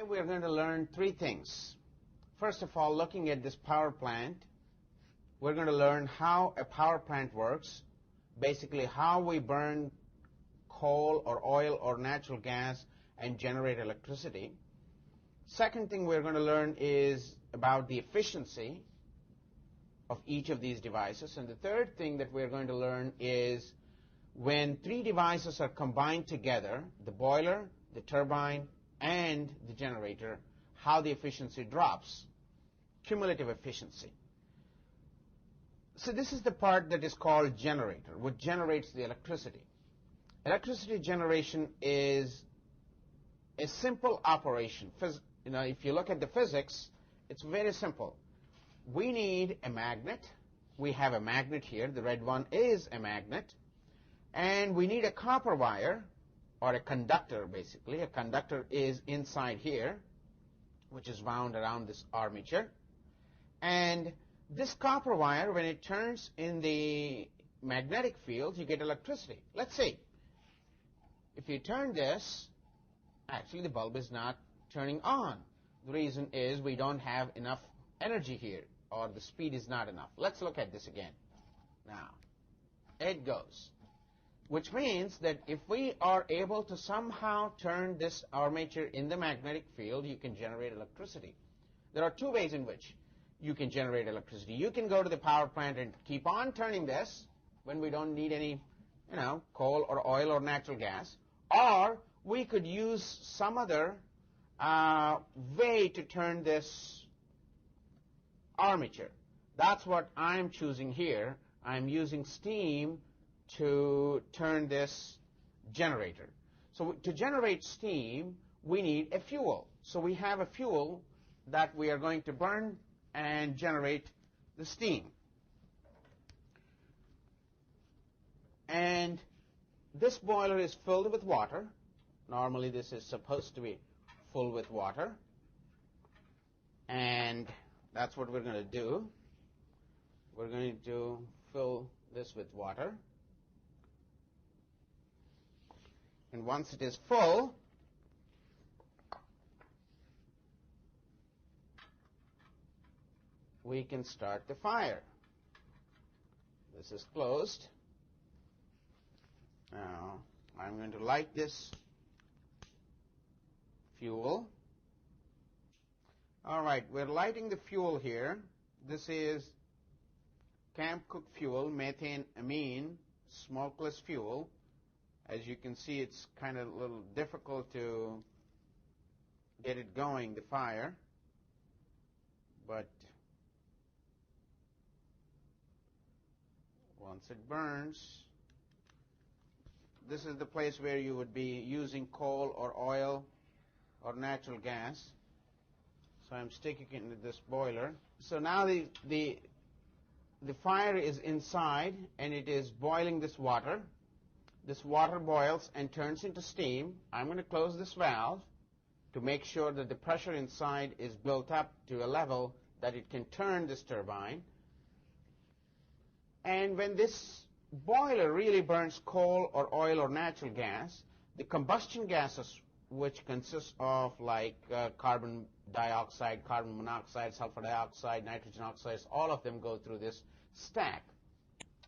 Today we are going to learn three things. First of all, looking at this power plant, we're going to learn how a power plant works, basically how we burn coal or oil or natural gas and generate electricity. Second thing we're going to learn is about the efficiency of each of these devices. And the third thing that we're going to learn is when three devices are combined together, the boiler, the turbine, and the generator, how the efficiency drops, cumulative efficiency. So this is the part that is called generator, which generates the electricity. Electricity generation is a simple operation. If you look at the physics, it's very simple. We need a magnet. We have a magnet here. The red one is a magnet. And we need a copper wire, or a conductor, basically. A conductor is inside here, which is wound around this armature. And this copper wire, when it turns in the magnetic field, you get electricity. Let's see. If you turn this, actually the bulb is not turning on. The reason is we don't have enough energy here, or the speed is not enough. Let's look at this again. Now, it goes. Which means that if we are able to somehow turn this armature in the magnetic field, you can generate electricity. There are two ways in which you can generate electricity. You can go to the power plant and keep on turning this when we don't need any, coal or oil or natural gas. Or we could use some other way to turn this armature. That's what I'm choosing here. I'm using steam to turn this generator. So to generate steam, we need a fuel. So we have a fuel that we are going to burn and generate the steam. And this boiler is filled with water. Normally this is supposed to be full with water. And that's what we're going to do. We're going to fill this with water. And once it is full, we can start the fire. This is closed. Now, I'm going to light this fuel. All right, we're lighting the fuel here. This is camp cook fuel, methane amine, smokeless fuel. As you can see, it's kind of a little difficult to get it going, the fire. But once it burns, this is the place where you would be using coal or oil or natural gas. So I'm sticking it into this boiler. So now the fire is inside and it is boiling this water. This water boils and turns into steam. I'm going to close this valve to make sure that the pressure inside is built up to a level that it can turn this turbine. And when this boiler really burns coal or oil or natural gas, the combustion gases, which consist of carbon dioxide, carbon monoxide, sulfur dioxide, nitrogen oxides, all of them go through this stack.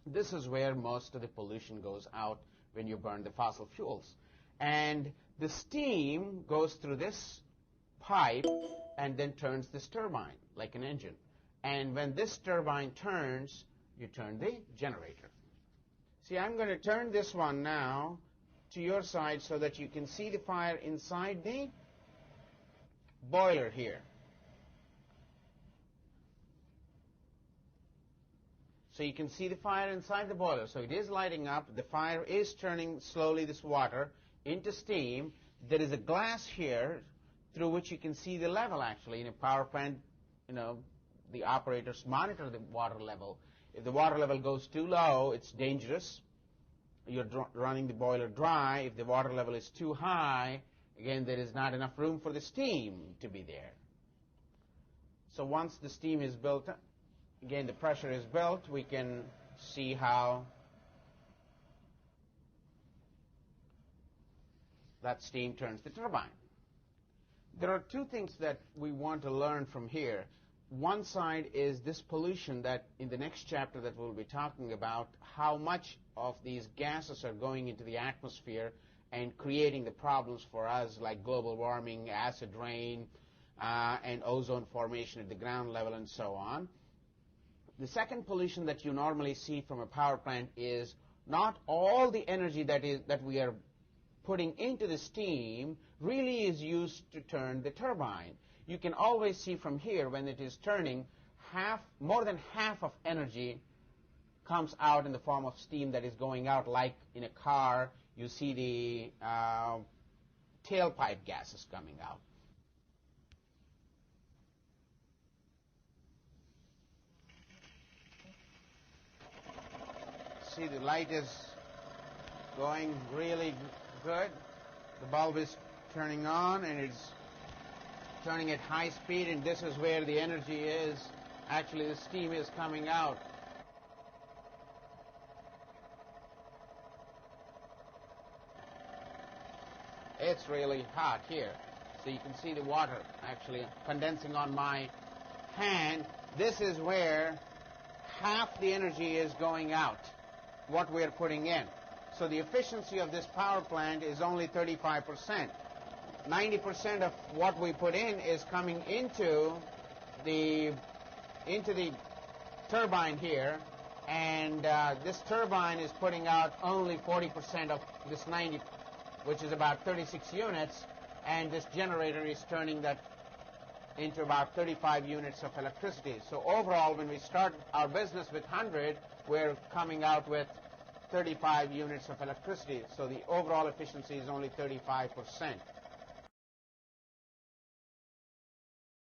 This is where most of the pollution goes out when you burn the fossil fuels. And the steam goes through this pipe and then turns this turbine like an engine. And when this turbine turns, you turn the generator. See, I'm going to turn this one now to your side so that you can see the fire inside the boiler here. So you can see the fire inside the boiler. So it is lighting up. The fire is turning slowly this water into steam. There is a glass here through which you can see the level, actually. In a power plant, the operators monitor the water level. If the water level goes too low, it's dangerous. You're running the boiler dry. If the water level is too high, again, there is not enough room for the steam to be there. So once the steam is built up, again, the pressure is built, we can see how that steam turns the turbine. There are two things that we want to learn from here. One side is this pollution that in the next chapter that we'll be talking about, how much of these gases are going into the atmosphere and creating the problems for us like global warming, acid rain, and ozone formation at the ground level and so on. The second pollution that you normally see from a power plant is not all the energy that we are putting into the steam really is used to turn the turbine. You can always see from here when it is turning, more than half of energy comes out in the form of steam that is going out, like in a car, you see the tailpipe gases coming out. See, the light is going really good. The bulb is turning on and it's turning at high speed, and this is where the energy is. Actually, the steam is coming out. It's really hot here. So you can see the water actually condensing on my hand. This is where half the energy is going out, what we're putting in. So the efficiency of this power plant is only 35%. 90% of what we put in is coming into the turbine here, and this turbine is putting out only 40% of this 90, which is about 36 units, and this generator is turning that into about 35 units of electricity. So overall, when we start our business with 100, we're coming out with 35 units of electricity. So the overall efficiency is only 35%.